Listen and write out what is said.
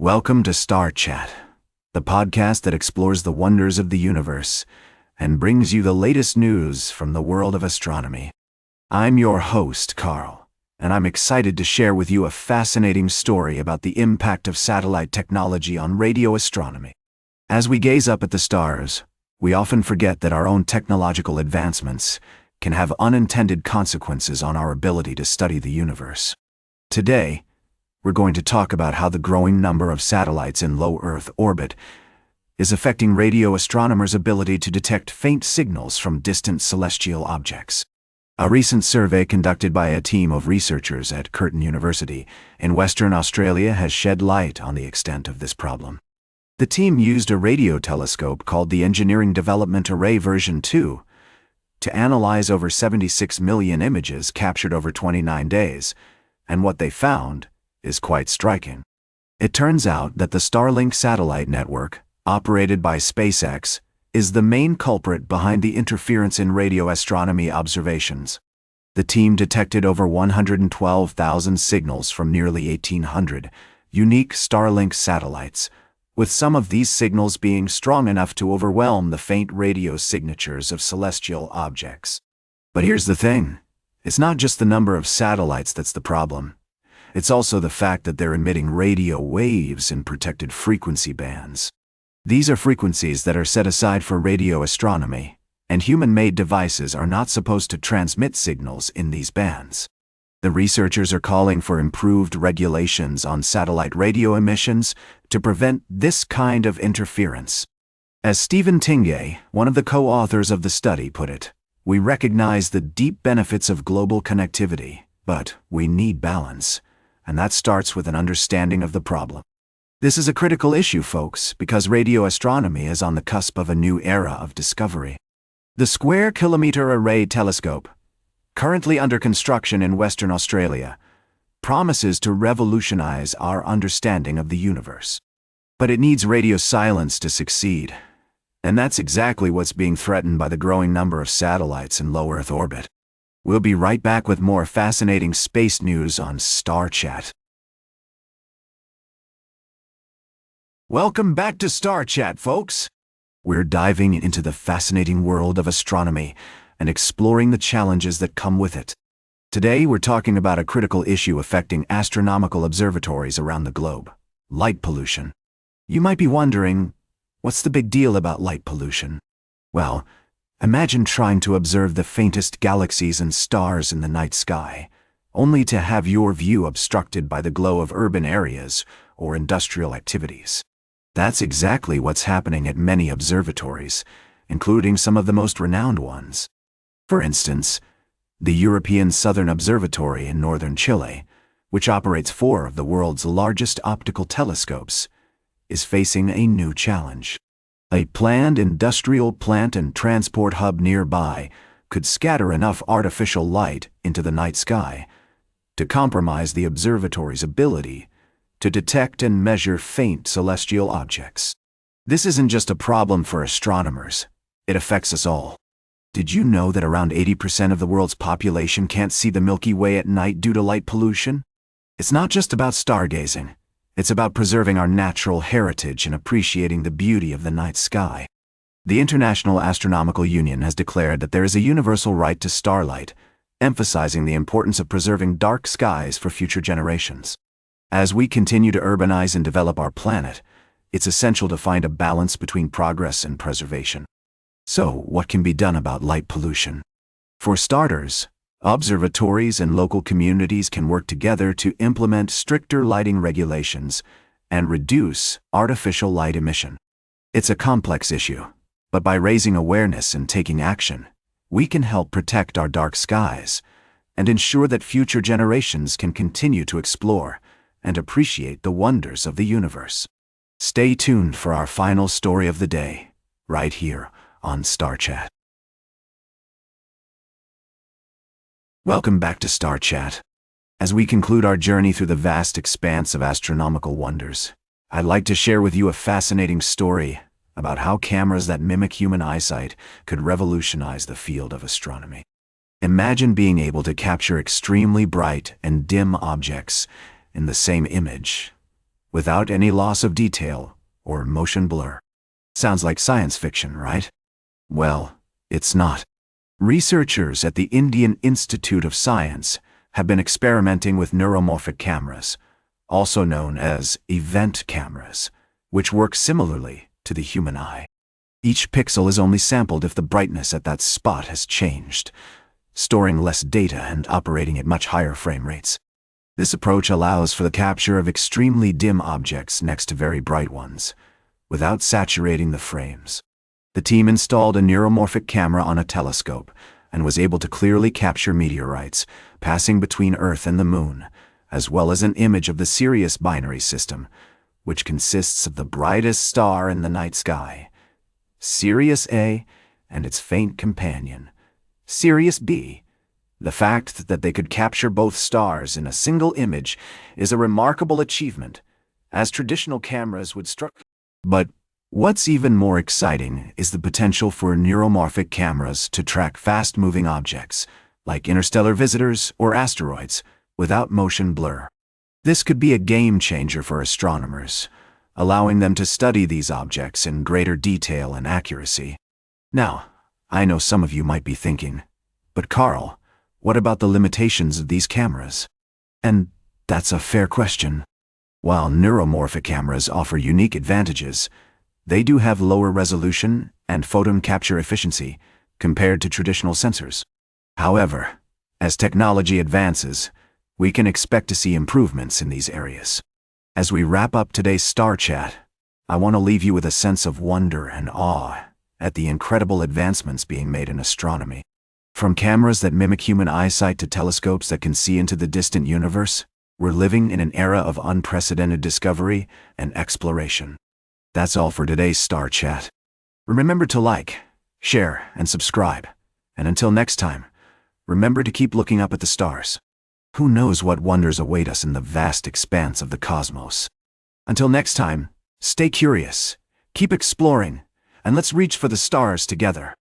Welcome to Star Chat, the podcast that explores the wonders of the universe and brings you the latest news from the world of astronomy. I'm your host, Carl, and I'm excited to share with you a fascinating story about the impact of satellite technology on radio astronomy. As we gaze up at the stars, we often forget that our own technological advancements can have unintended consequences on our ability to study the universe. Today, we're going to talk about how the growing number of satellites in low Earth orbit is affecting radio astronomers' ability to detect faint signals from distant celestial objects. A recent survey conducted by a team of researchers at Curtin University in Western Australia has shed light on the extent of this problem. The team used a radio telescope called the Engineering Development Array version 2 to analyze over 76 million images captured over 29 days, and what they found is quite striking. It turns out that the Starlink satellite network, operated by SpaceX, is the main culprit behind the interference in radio astronomy observations. The team detected over 112,000 signals from nearly 1,800 unique Starlink satellites, with some of these signals being strong enough to overwhelm the faint radio signatures of celestial objects. But here's the thing. It's not just the number of satellites that's the problem. It's also the fact that they're emitting radio waves in protected frequency bands. These are frequencies that are set aside for radio astronomy, and human-made devices are not supposed to transmit signals in these bands. The researchers are calling for improved regulations on satellite radio emissions to prevent this kind of interference. As Stephen Tingay, one of the co-authors of the study, put it, "We recognize the deep benefits of global connectivity, but we need balance. And that starts with an understanding of the problem." This is a critical issue, folks, because radio astronomy is on the cusp of a new era of discovery. The Square Kilometre Array Telescope, currently under construction in Western Australia, promises to revolutionize our understanding of the universe. But it needs radio silence to succeed. And that's exactly what's being threatened by the growing number of satellites in low Earth orbit. We'll be right back with more fascinating space news on Star Chat. Welcome back to Star Chat, folks. We're diving into the fascinating world of astronomy and exploring the challenges that come with it. Today, we're talking about a critical issue affecting astronomical observatories around the globe: light pollution. You might be wondering, what's the big deal about light pollution? Well, imagine trying to observe the faintest galaxies and stars in the night sky, only to have your view obstructed by the glow of urban areas or industrial activities. That's exactly what's happening at many observatories, including some of the most renowned ones. For instance, the European Southern Observatory in northern Chile, which operates 4 of the world's largest optical telescopes, is facing a new challenge. A planned industrial plant and transport hub nearby could scatter enough artificial light into the night sky to compromise the observatory's ability to detect and measure faint celestial objects. This isn't just a problem for astronomers, it affects us all. Did you know that around 80% of the world's population can't see the Milky Way at night due to light pollution? It's not just about stargazing. It's about preserving our natural heritage and appreciating the beauty of the night sky. The International Astronomical Union has declared that there is a universal right to starlight, emphasizing the importance of preserving dark skies for future generations. As we continue to urbanize and develop our planet, it's essential to find a balance between progress and preservation. So, what can be done about light pollution? For starters, observatories and local communities can work together to implement stricter lighting regulations and reduce artificial light emission. It's a complex issue, but by raising awareness and taking action, we can help protect our dark skies and ensure that future generations can continue to explore and appreciate the wonders of the universe. Stay tuned for our final story of the day, right here on Star Chat. Welcome back to Star Chat. As we conclude our journey through the vast expanse of astronomical wonders, I'd like to share with you a fascinating story about how cameras that mimic human eyesight could revolutionize the field of astronomy. Imagine being able to capture extremely bright and dim objects in the same image, without any loss of detail or motion blur. Sounds like science fiction, right? Well, it's not. Researchers at the Indian Institute of Science have been experimenting with neuromorphic cameras, also known as event cameras, which work similarly to the human eye. Each pixel is only sampled if the brightness at that spot has changed, storing less data and operating at much higher frame rates. This approach allows for the capture of extremely dim objects next to very bright ones, without saturating the frames. The team installed a neuromorphic camera on a telescope and was able to clearly capture meteorites passing between Earth and the Moon, as well as an image of the Sirius binary system, which consists of the brightest star in the night sky, Sirius A, and its faint companion, Sirius B. The fact that they could capture both stars in a single image is a remarkable achievement, as traditional cameras would struggle. But what's even more exciting is the potential for neuromorphic cameras to track fast-moving objects, like interstellar visitors or asteroids, without motion blur. This could be a game-changer for astronomers, allowing them to study these objects in greater detail and accuracy. Now, I know some of you might be thinking, but Carl, what about the limitations of these cameras? And that's a fair question. While neuromorphic cameras offer unique advantages, they do have lower resolution and photon capture efficiency compared to traditional sensors. However, as technology advances, we can expect to see improvements in these areas. As we wrap up today's Star Chat, I want to leave you with a sense of wonder and awe at the incredible advancements being made in astronomy. From cameras that mimic human eyesight to telescopes that can see into the distant universe, we're living in an era of unprecedented discovery and exploration. That's all for today's Star Chat. Remember to like, share, and subscribe. And until next time, remember to keep looking up at the stars. Who knows what wonders await us in the vast expanse of the cosmos? Until next time, stay curious, keep exploring, and let's reach for the stars together.